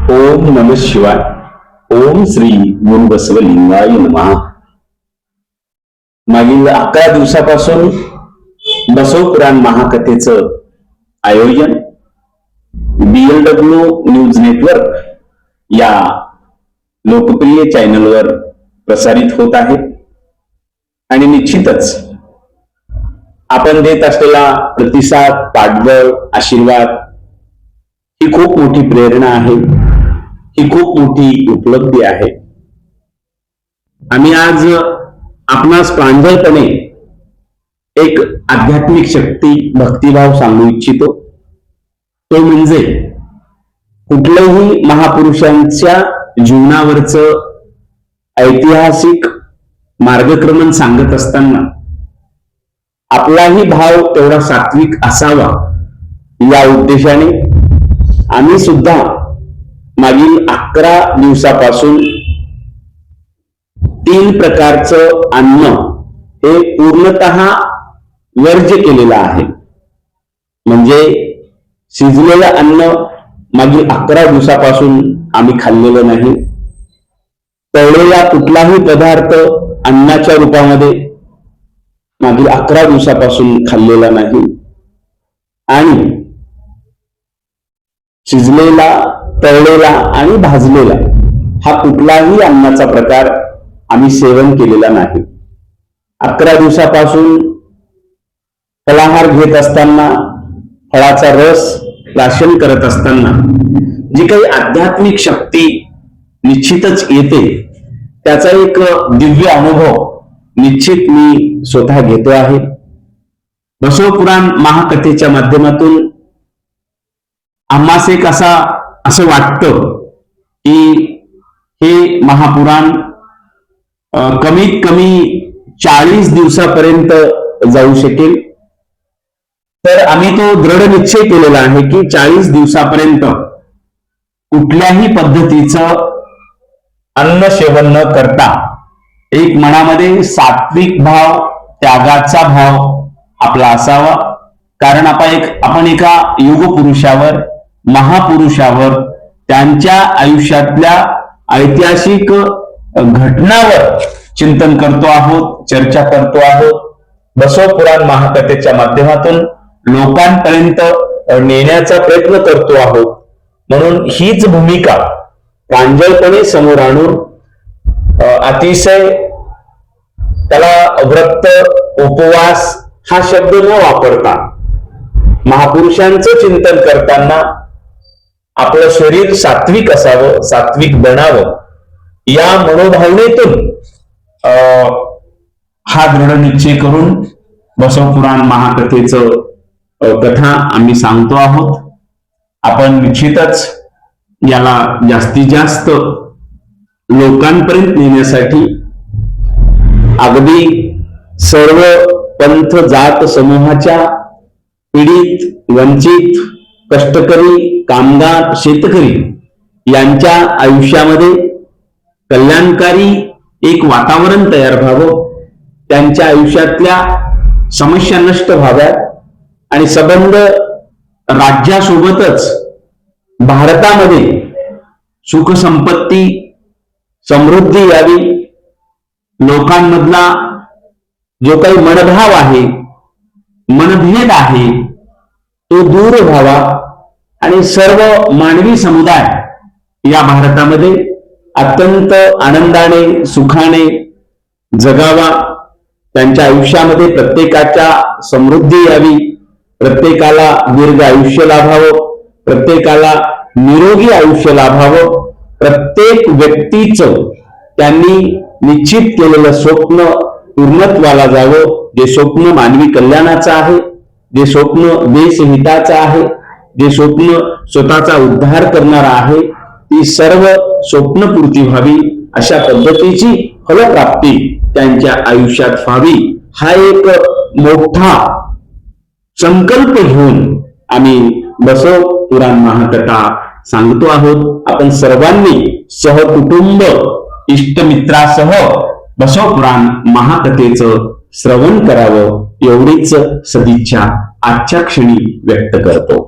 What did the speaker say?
ओम नमः शिवाय. ओम श्री गुरु बसवलिंगाय नमः. मागील 11 दिवसापासून बसव पुराण महाकथेचं आयोजन BLW न्यूज नेटवर्क या लोकप्रिय चॅनलवर प्रसारित होत आहे आणि निश्चितच आपण देत असलेला प्रतिसाद, पाठबळ, आशीर्वाद ही खूप मोठी प्रेरणा आहे, ही खूप मोठी उपलब्धी आहे. आम्ही आज आपणास प्रांजळपणे एक आध्यात्मिक शक्ती, भक्तिभाव सांगू इच्छितो. तो म्हणजे कुठल्याही महापुरुषांच्या जीवनावरचं ऐतिहासिक मार्गक्रमण सांगत असताना आपलाही भाव तेवढा सात्विक असावा या उद्देशाने आम्ही सुद्धा मागील 11 दिवसापासून 3 प्रकारचं अन्न हे पूर्णतः वर्ज्य केलेलं आहे. म्हणजे शिजलेलं अन्न मागील 11 दिवसापासून आम्ही खाल्लेलं नाही. तळलेला कुठलाही पदार्थ अन्नाच्या रूपामध्ये मागील 11 दिवसापासून खाल्लेला नाही. आणि शिजलेला, तळलेला आणि भाजलेला हा कुठलाही अन्नाचा प्रकार आम्ही सेवन केलेला नाही. 11 दिवसापासून फलाहार घेत असताना, फळाचा रस प्राशन करत असताना जी काही आध्यात्मिक शक्ती निश्चितच येते त्याचा एक दिव्य अनुभव निश्चित मी स्वतः घेतो आहे. बसव पुराण महाकथेच्या माध्यमातून आम्हास एक असं वाटतं की हे महापुराण कमीत कमी 40 दिवसापर्यंत जाऊ शकेल. तर आम्ही तो दृढ निश्चय केलेला आहे की 40 दिवसापर्यंत कुठल्याही पद्धतीचं अन्न सेवन न करता एक मनामध्ये सात्विक भाव, त्यागाचा भाव आपला असावा. कारण आपण एका युगपुरुषावर, महापुरुषावर, त्यांच्या आयुष्यातल्या ऐतिहासिक घटनावर चिंतन करतो आहोत, चर्चा करतो आहोत. बसव पुराण महाकथेच्या माध्यमातून लोकांपर्यंत नेण्याचा प्रयत्न करतो आहोत. म्हणून हीच भूमिका प्रांजळपणे समोर आणून अतिशय त्याला व्रत, उपवास हा शब्द न वापरता महापुरुषांचं चिंतन करताना आपलं शरीर सात्विक असावं, सात्विक बनावं या मनोभावनेतून हा दृढ निश्चय करून बसव पुराण महाकथेचं कथा आम्ही सांगतो आहोत. आपण निश्चितच याला जास्तीत जास्त लोकांपर्यंत नेण्यासाठी अगदी सर्व पंथ, जात समूहाच्या पीडित, वंचित, कष्टकरी, कामगार, शेतकरी यांच्या आयुष्यामध्ये कल्याणकारी एक वातावरण तयार व्हावं, त्यांच्या आयुष्यातल्या समस्या नष्ट व्हाव्यात आणि संबंध राज्यासोबतच भारतामध्ये सुख, संपत्ती, समृद्धी यावी, लोकांमधला जो काही मनभाव आहे, मनभेद आहे तो दूर व्हावा आणि सर्व मानवी समुदाय या भारतामध्ये अत्यंत आनंदाने, सुखाने जगावा. त्यांच्या आयुष्यामध्ये प्रत्येकाच्या समृद्धी यावी, प्रत्येकाला दीर्घ आयुष्य लाभावं, प्रत्येकाला निरोगी आयुष्य लाभावं. प्रत्येक व्यक्तीचं त्यांनी निश्चित केलेलं स्वप्न पूर्णत्वाला जावं. जे स्वप्न मानवी कल्याणाचं आहे, जे स्वप्न देशहिताचं आहे, जे स्वप्न स्वतःचा उद्धार करणार आहे, ती सर्व स्वप्नपूर्ती व्हावी अशा पद्धतीची फलप्राप्ती त्यांच्या आयुष्यात व्हावी हा एक मोठा संकल्प घेऊन आम्ही बसव पुराण महाकथा सांगतो आहोत. आपण सर्वांनी सहकुटुंब, इष्टमित्रासह बसव पुराण महाकथेचं श्रवण करावं एवढीच सदिच्छा आजच्या क्षणी व्यक्त करतो.